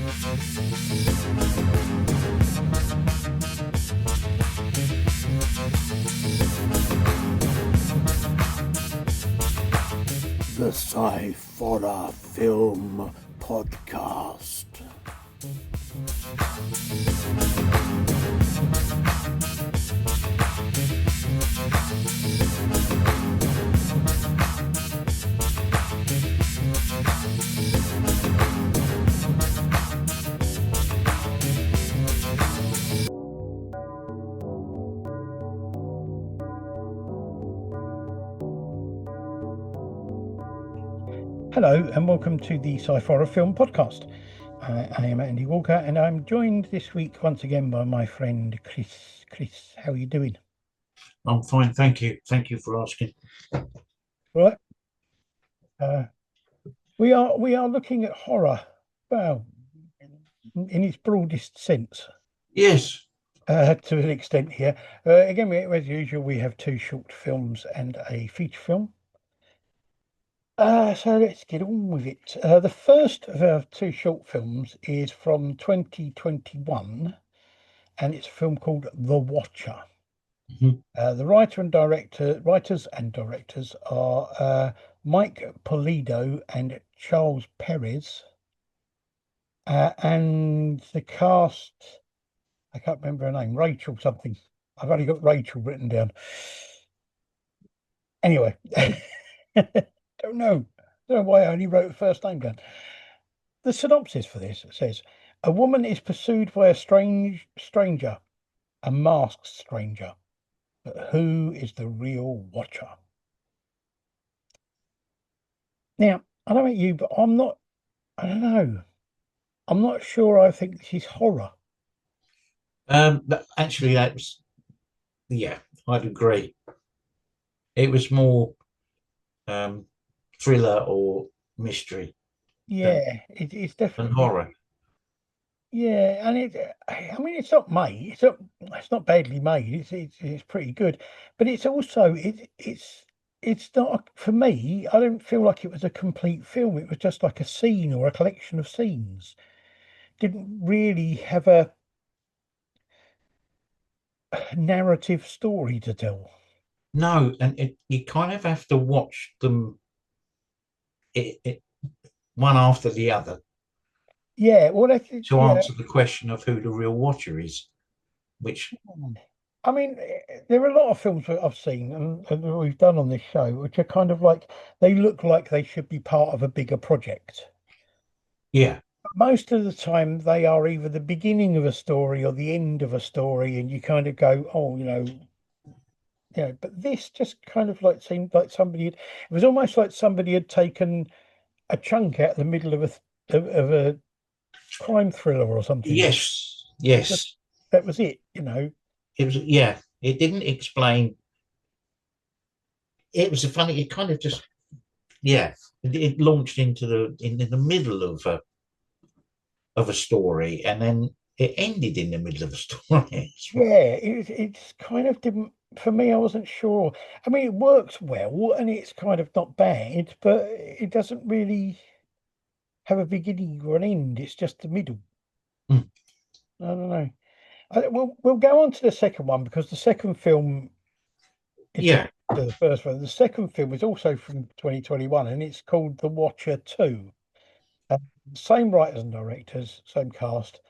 The Sciforror Film Podcast. Hello and welcome to the Sciforror Film Podcast. I am Andy Walker and I'm joined this week once again by my friend Chris. Chris, how are you doing? I'm fine, thank you. Thank you for asking. Right. We are looking at horror, well, in its broadest sense. Yes. To an extent here. Again, as usual, we have two short films and a feature film. So let's get on with it. The first of our two short films is from 2021, and it's a film called The Watcher. Mm-hmm. The writers and directors are Mike Polido and Charles Perez, and the cast, I can't remember her name, Rachel something. I've only got Rachel written down. Anyway. Don't know why I only wrote the first name down. The synopsis for this says, a woman is pursued by a stranger, a masked stranger. But who is the real watcher? Now, I don't know about you, but I don't know. I'm not sure I think this is horror. But actually, I'd agree. It was more thriller or mystery. Yeah, it's definitely horror. Yeah, and it's not made. It's not badly made. It's pretty good, but it's also it's not, for me. I don't feel like it was a complete film. It was just like a scene or a collection of scenes. Didn't really have a narrative story to tell. No, and you kind of have to watch them one after the other. Yeah, well, to answer the question of who the real watcher is, which I mean, there are a lot of films that I've seen and we've done on this show, which are kind of like, they look like they should be part of a bigger project. Yeah. Most of the time, they are either the beginning of a story or the end of a story, and you kind of go, oh, but this just kind of like seemed like it was almost like somebody had taken a chunk out of the middle of a crime thriller or something. Yes. That was it, It was, it didn't explain. It was it kind of just, it launched into the middle of a story, and then it ended in the middle of a story. It's kind of didn't, for me, I wasn't sure. I mean, it works well and it's kind of not bad, but it doesn't really have a beginning or an end. It's just the middle. I don't know. We'll go on to the second one, because the second film is to the first one. The second film is also from 2021 and it's called The Watcher 2. Same writers and directors, same cast.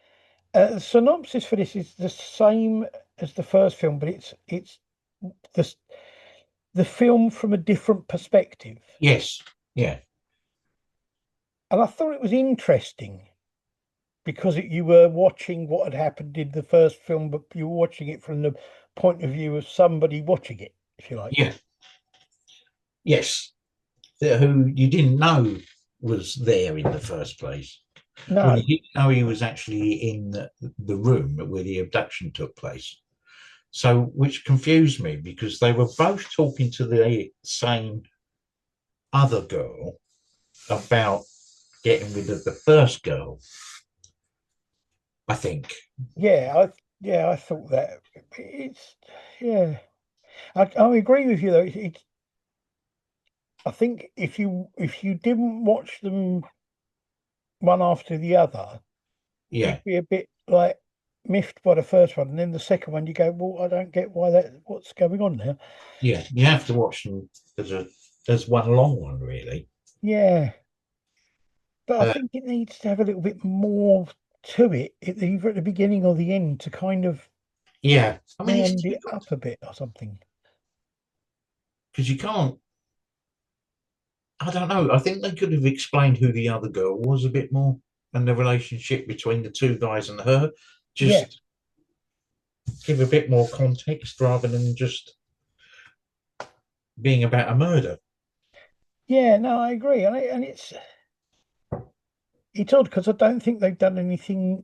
The synopsis for this is the same as the first film, but it's the film from a different perspective. Yes. Yeah. And I thought it was interesting because you were watching what had happened in the first film, but you were watching it from the point of view of somebody watching it, if you like. Yeah. Yes. Who you didn't know was there in the first place. No. Well, you didn't know he was actually in the room where the abduction took place. So, which confused me, because they were both talking to the same other girl about getting rid of the first girl, I think. I thought that. I agree with you though. I think if you didn't watch them one after the other, Yeah, you'd be a bit like miffed by the first one, and then the second one you go, well, I don't get what's going on there. yeah. You have to watch them as one long one, really. Yeah, but I Uh, think it needs to have a little bit more to it, either at the beginning or the end, to kind of yeah, I mean it's round it difficult up a bit or something. because you can't. I don't know. I think they could have explained who the other girl was a bit more and the relationship between the two guys and her. Yeah, Just give a bit more context rather than just being about a murder. yeah, no, I agree, and it's odd because I don't think they've done anything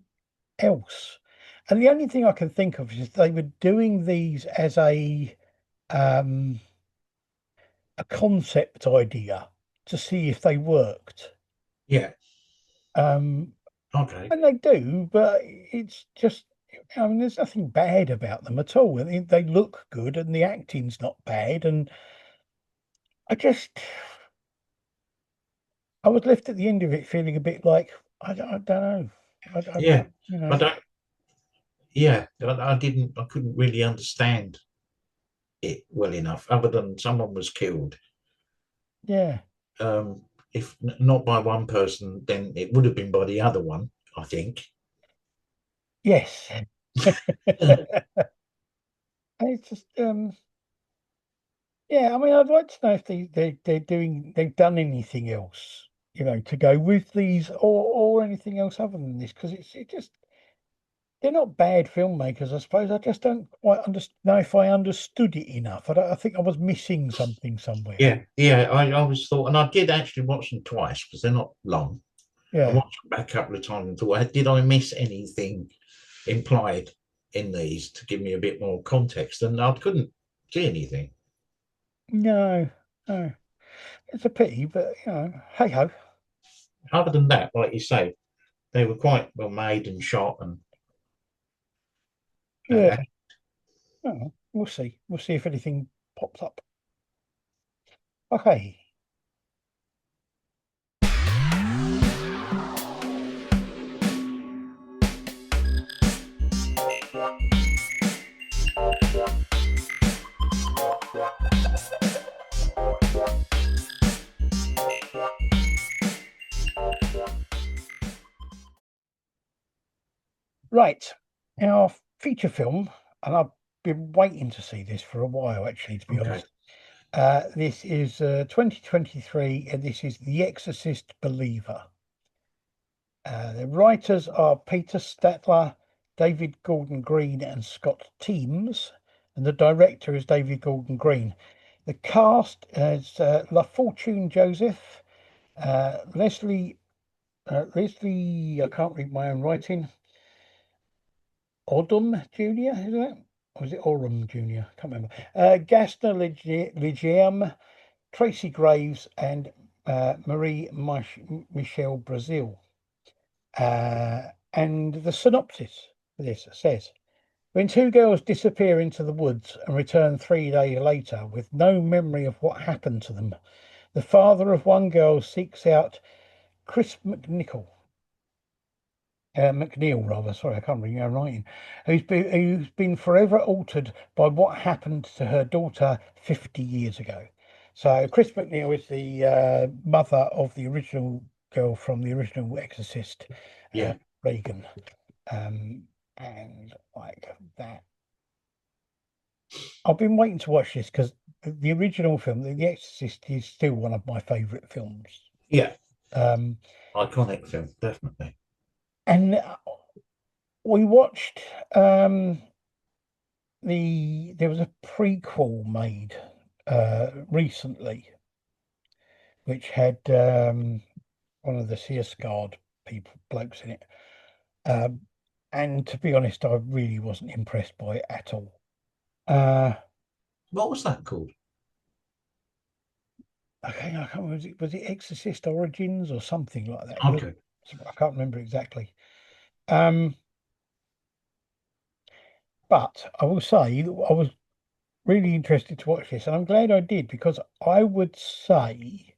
else. And the only thing I can think of is they were doing these as a concept idea to see if they worked. Yeah. Um, Okay. and they do, but it's just, I mean, there's nothing bad about them at all. I mean, they look good and the acting's not bad. And I just, I was left at the end of it feeling a bit like, I don't know. Yeah. You I know, don't. Yeah. I didn't. I couldn't really understand it well enough, other than someone was killed. yeah, If not by one person, then it would have been by the other one, I think. yes. It's just, yeah, I mean, I'd like to know if they've done anything else, to go with these or anything else other than this, because it just they're not bad filmmakers, I suppose. I just don't quite know if I understood it enough. I think I was missing something somewhere. Yeah. Yeah. I always thought, and I did actually watch them twice because they're not long. I Yeah, watched them back a couple of times and thought, did I miss anything implied in these to give me a bit more context? And I couldn't see anything. no, no, it's a pity, but hey ho. Other than that, like you say, they were quite well made and shot, and Yeah, oh, we'll see. We'll see if anything pops up. Okay. Right. Our feature film, and I've been waiting to see this for a while, actually, to be okay, honest. This is 2023, and this is The Exorcist Believer. The writers are Peter Statler, David Gordon Green, and Scott Teems, and the director is David Gordon Green. The cast is La Fortune Joseph, Leslie, I can't read my own writing, Odom Jr., is that? Or is it Oram Jr.? I can't remember. Gaston Leguilhem, Tracy Graves, and Marie Michelle Brazil. And the synopsis for this says, when two girls disappear into the woods and return 3 days later with no memory of what happened to them, the father of one girl seeks out Chris McNeil, rather. Sorry, I can't read your writing. Who's been forever altered by what happened to her daughter 50 years ago. So Chris McNeil is the mother of the original girl from the original Exorcist, yeah, Reagan. And like that, I've been waiting to watch this because the original film, The Exorcist, is still one of my favourite films. yeah, Um, iconic film, definitely. and we watched there was a prequel made recently, which had one of the Searscard blokes in it. Um, and to be honest, I really wasn't impressed by it at all. Uh, What was that called? Okay, I can't remember. Was it Exorcist Origins or something like that? Okay, I can't remember exactly. Um, but I will say that I was really interested to watch this, and I'm glad I did because I would say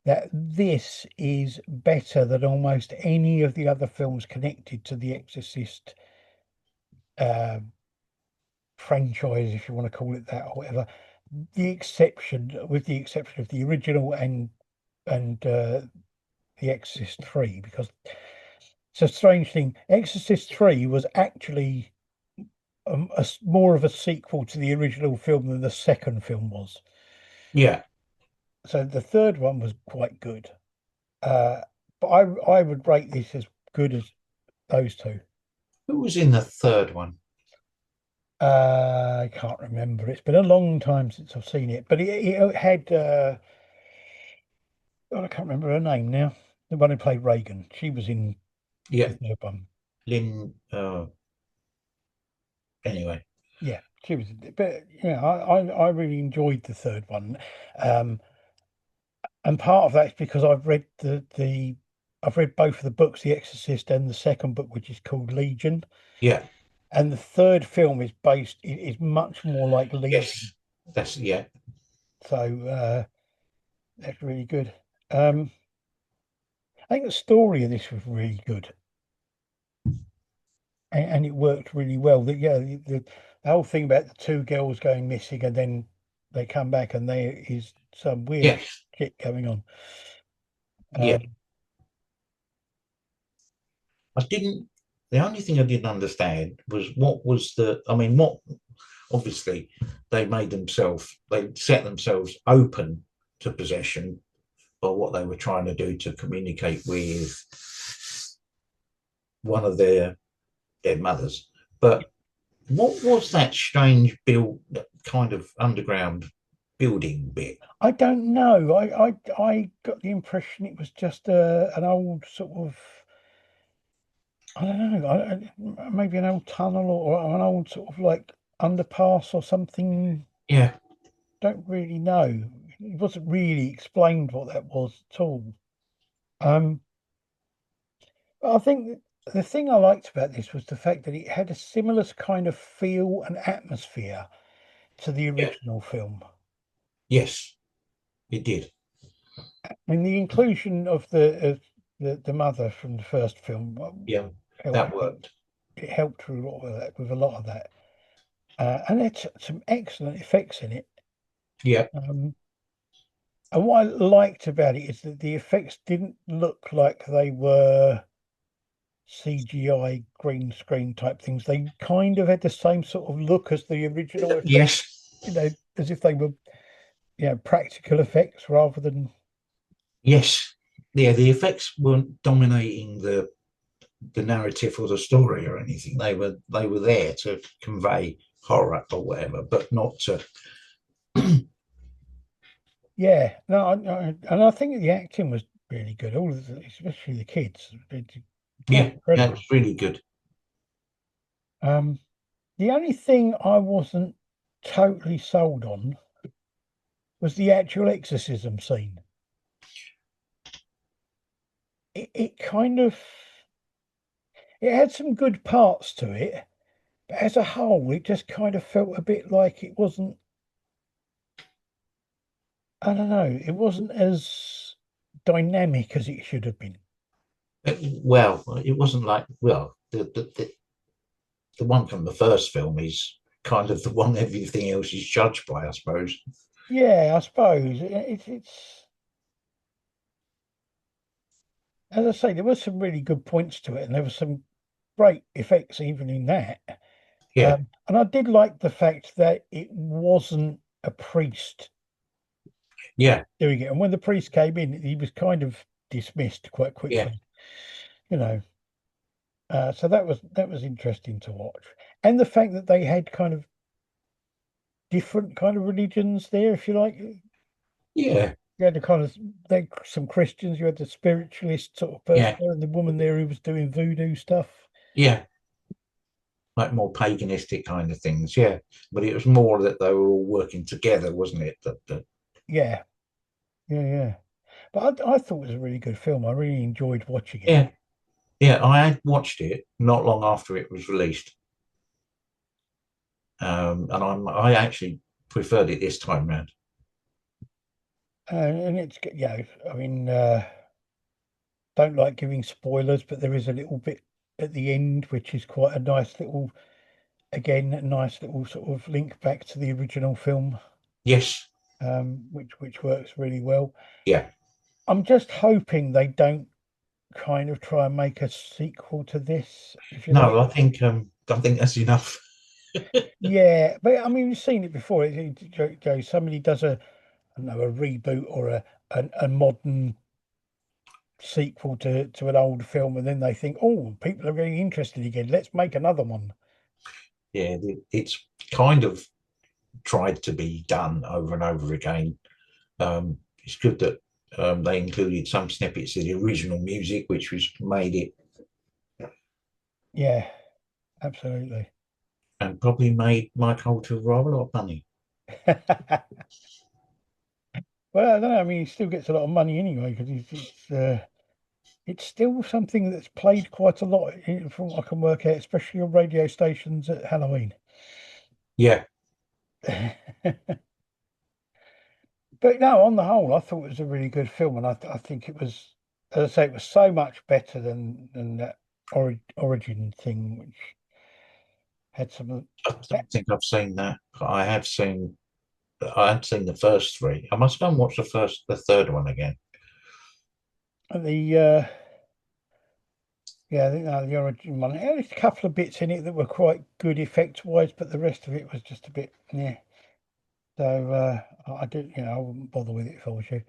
that this is better than almost any of the other films connected to the Exorcist uh, franchise, if you want to call it that, or whatever. With the exception of the original and the Exorcist 3, because it's a strange thing. Exorcist 3 was actually more of a sequel to the original film than the second film was. Yeah. So the third one was quite good. Uh, but I would rate this as good as those two. Who was in the third one? I can't remember. It's been a long time since I've seen it, but it had. I can't remember her name now. The one who played Reagan. She was in Yeah. the third one. Lynn. Anyway. Yeah, she was. But I really enjoyed the third one, um, and part of that is because I've read I've read both of the books, The Exorcist and the second book, which is called Legion. Yeah. And the third film is much more like Legion. Yes. That's yeah. So that's really good. I think the story of this was really good, and it worked really well. The whole thing about the two girls going missing and then they come back and there is some weird Yes. shit going on. Yeah. Um, I didn't. The only thing I didn't understand was what was the. I mean, what obviously they set themselves open to possession by what they were trying to do to communicate with one of their dead mothers. But what was that strange build, kind of underground building bit? I don't know. I got the impression it was just an old sort of, I don't know, maybe an old tunnel or an old sort of like underpass or something. Yeah. Don't really know. It wasn't really explained what that was at all. Um, but I think the thing I liked about this was the fact that it had a similar kind of feel and atmosphere to the Yeah. original film. Yes, it did. I mean, the inclusion of the mother from the first film Yeah, helped. that worked. It helped with a lot of that. With a lot of that, and it's some excellent effects in it. Yeah. Um, and what I liked about it is that the effects didn't look like they were CGI green screen type things. They kind of had the same sort of look as the original effects, Yes. as if they were, practical effects rather than. Yes. Yeah, the effects weren't dominating the narrative or the story or anything. They were there to convey horror or whatever, but not to. Yeah, no, and I think the acting was really good. Especially the kids, quite Yeah, that incredible. was really good. The only thing I wasn't totally sold on was the actual exorcism scene. It kind of it had some good parts to it, but as a whole, it just kind of felt a bit like it wasn't. I don't know. It wasn't as dynamic as it should have been. Well, it wasn't like the one from the first film is kind of the one everything else is judged by, I suppose. Yeah, I suppose it's as I say, there were some really good points to it, and there were some great effects even in that. Yeah, And I did like the fact that it wasn't a priest yeah, doing it. And when the priest came in, he was kind of dismissed quite yeah, quickly, you know. So that was interesting to watch, and the fact that they had kind of different kind of religions there, if you like. You yeah, had the kind of some Christians, you had the spiritualist sort of person yeah, there, and the woman there who was doing voodoo stuff. yeah. Like more paganistic kind of things, yeah. But it was more that they were all working together, wasn't it? Yeah, yeah. But I thought it was a really good film. I really enjoyed watching it. Yeah, yeah. I had watched it not long after it was released, and I actually preferred it this time round. and it's I mean, don't like giving spoilers, but there is a little bit at the end which is quite a nice little, again, a nice little sort of link back to the original film, Yes. which works really well. Yeah. I'm just hoping they don't kind of try and make a sequel to this, if you like. No, I think that's enough. Yeah, but I mean, we've seen it before. Somebody does I don't know, a reboot or a modern sequel to an old film, and then they think, oh, people are really interested again. Let's make another one. Yeah, it's kind of tried to be done over and over again. It's good that they included some snippets of the original music, which was made it Yeah, absolutely. and probably made Mike Holter rather a lot of money. Well, I don't know. I mean, he still gets a lot of money anyway because it's still something that's played quite a lot, from what I can work out, especially on radio stations at Halloween. Yeah, But no, on the whole, I thought it was a really good film, and I think it was, as I say, it was so much better than that origin thing, which had some. I don't think I've seen that, but I have seen the first three. I must go and watch the third one again. The yeah, I think the origin one. It had a couple of bits in it that were quite good effects wise, but the rest of it was just a bit yeah. So I did, I wouldn't bother with it if I was you.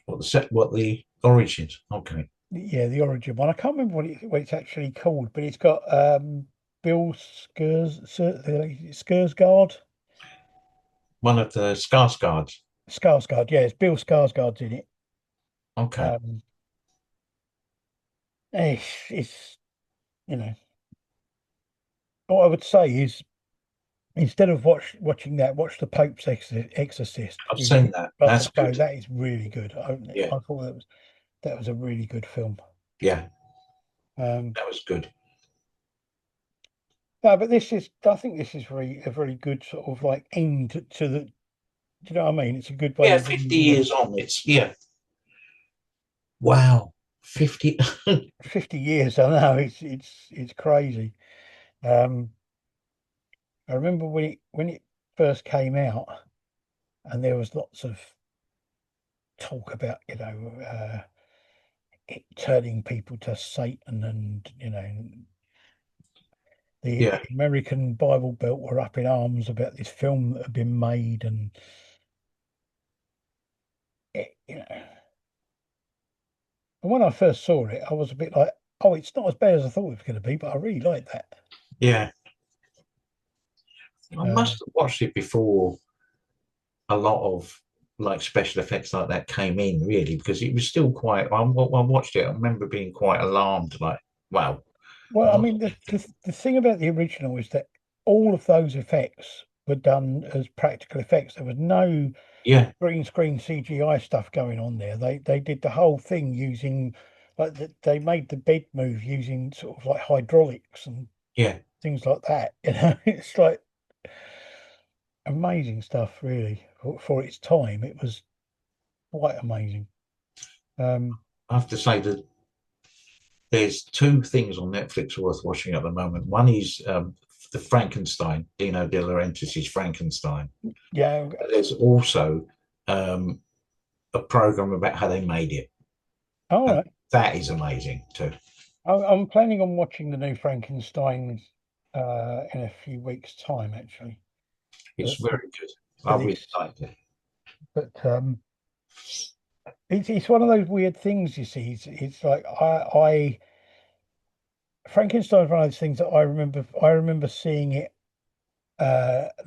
What the origins? Okay, Yeah, the origin one. I can't remember what it's actually called, but it's got Bill Skarsgård. one of the Skarsgårds. Skarsgård, yeah, it's Bill Skarsgård's in it. Okay, Um, it's you know what I would say is, instead of watching that, watch the Pope's Exorcist I've with seen that. Russell That's Crowe. good. That is really good. Yeah, I thought that was a really good film. yeah, Um, that was good. no, but I think this is a very good sort of like end to the. Do you know what I mean? It's a good way Yeah, of 50 ending years on. It's yeah. Wow, 50. 50 years. I know it's crazy. Um, I remember when it first came out, and there was lots of talk about it turning people to Satan, and the Yeah, American Bible Belt were up in arms about this film that had been made, and it, and when I first saw it, I was a bit like, oh, it's not as bad as I thought it was going to be, but I really liked that. yeah. I Uh, must have watched it before a lot of like special effects like that came in, really, because it was still quite. I watched it. I remember being quite alarmed, like, wow, well, I what? mean, the thing about the original is that all of those effects were done as practical effects. There was no Yeah, green screen CGI stuff going on there. They did the whole thing using, like, they made the bed move using sort of like hydraulics and yeah. things like that. It's like amazing stuff, really, for its time. It was quite amazing. Um, I have to say that there's two things on Netflix worth watching at the moment. One is the Frankenstein, Dino De Laurentiis' Frankenstein. yeah, But there's also um, a program about how they made it, all and right. that is amazing too. I'm planning on watching the new Frankenstein in a few weeks' time, actually. It's For, very good. for I really this, liked it. but it's one of those weird things. You see, it's like I Frankenstein's one of those things that I remember seeing it,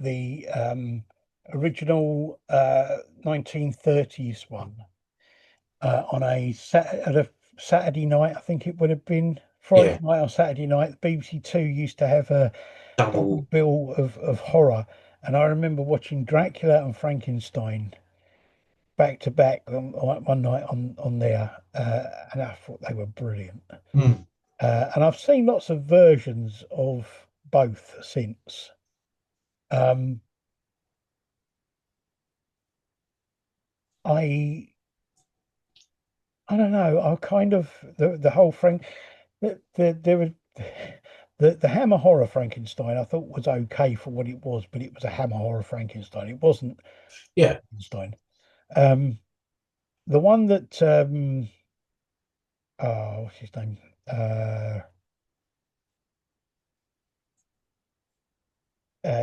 the original 1930s one, on at a Saturday night. I think it would have been Friday Yeah, night or Saturday night. The BBC Two used to have a double double. bill of horror, and I remember watching Dracula and Frankenstein back to back one night on there, and I thought they were brilliant. Mm. And I've seen lots of versions of both since. Um, I don't know. I kind of the whole Frank there was the Hammer horror Frankenstein. I thought was okay for what it was, but it was a Hammer horror Frankenstein. It wasn't Yeah. Frankenstein. The one that oh, what's his name?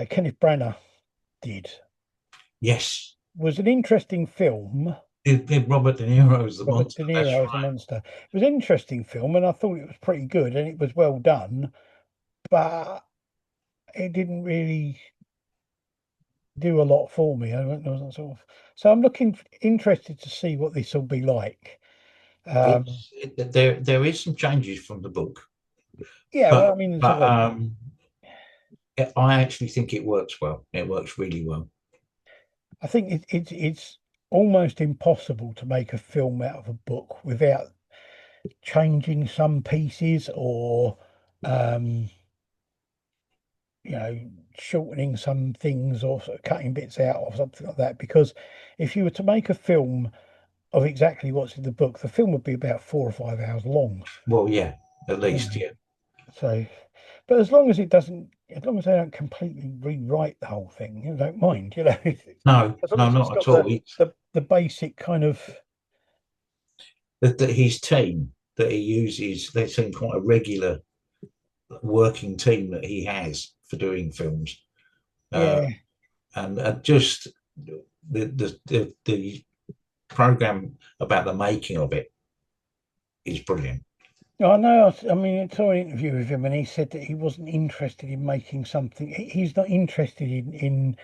Kenneth Branagh did Yes. was an interesting film. Robert De Niro's the Robert monster. De That's Niro as a right. monster. It was an interesting film, and I thought it was pretty good, and it was well done, but it didn't really do a lot for me. I wasn't sort of, so I'm interested to see what this will be like. There is some changes from the book, Yeah, well, I but mean, there's but always. I actually think it works well. It works really well. I think it's almost impossible to make a film out of a book without changing some pieces or um, you know, shortening some things or sort of cutting bits out or something like that. Because if you were to make a film of exactly what's in the book, the film would be about 4 or 5 hours long. Well, yeah, at You least, know. yeah. So, but as long as it doesn't, as long as they don't completely rewrite the whole thing, I don't mind. You know, No, as long no, as it's not at got all. the basic kind of. His team that he uses, they seem quite a regular working team that he has for doing films. Yeah, And just the program about the making of it is brilliant. I know. I mean, I saw an interview with him, and he said that he wasn't interested in making something. He's not interested in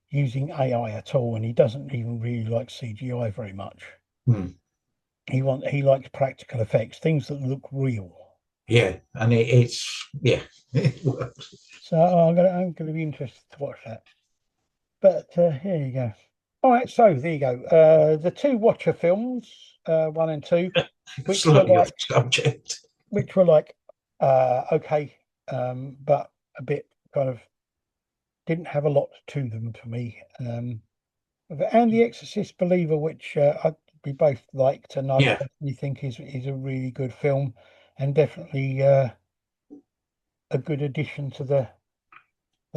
using AI at all, and he doesn't even really like CGI very much. Hmm. He likes practical effects, things that look real. Yeah, and it's yeah, it works. So I'm gonna be interested to watch that. But here you go. All right, so there you go. The two Watcher films, 1 and 2, which were Slightly off like subject. which were like okay, but a bit kind of didn't have a lot to them for me. And The Exorcist Believer, which we both liked, and I Yeah, definitely think is a really good film, and definitely a good addition to the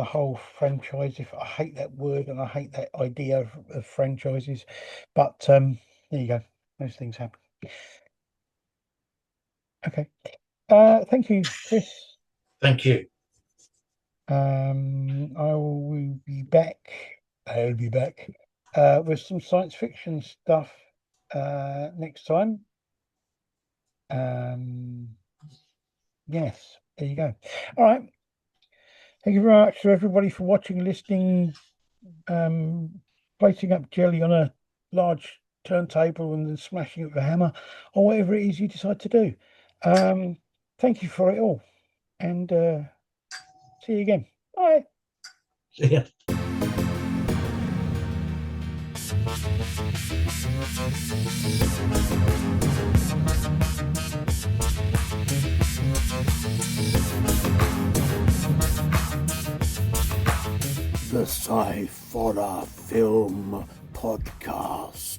whole franchise. If I hate that word and I hate that idea of franchises, but there you go. Those things happen. Okay. Thank you, Chris. thank you. I will be back. I'll be back with some science fiction stuff next time. Yes, there you go. All right. Thank you very much to everybody for watching, listening, placing up jelly on a large turntable and then smashing it with a hammer, or whatever it is you decide to do. Thank you for it all, and see you again. Bye. Yeah. The Sciforror Film Podcast.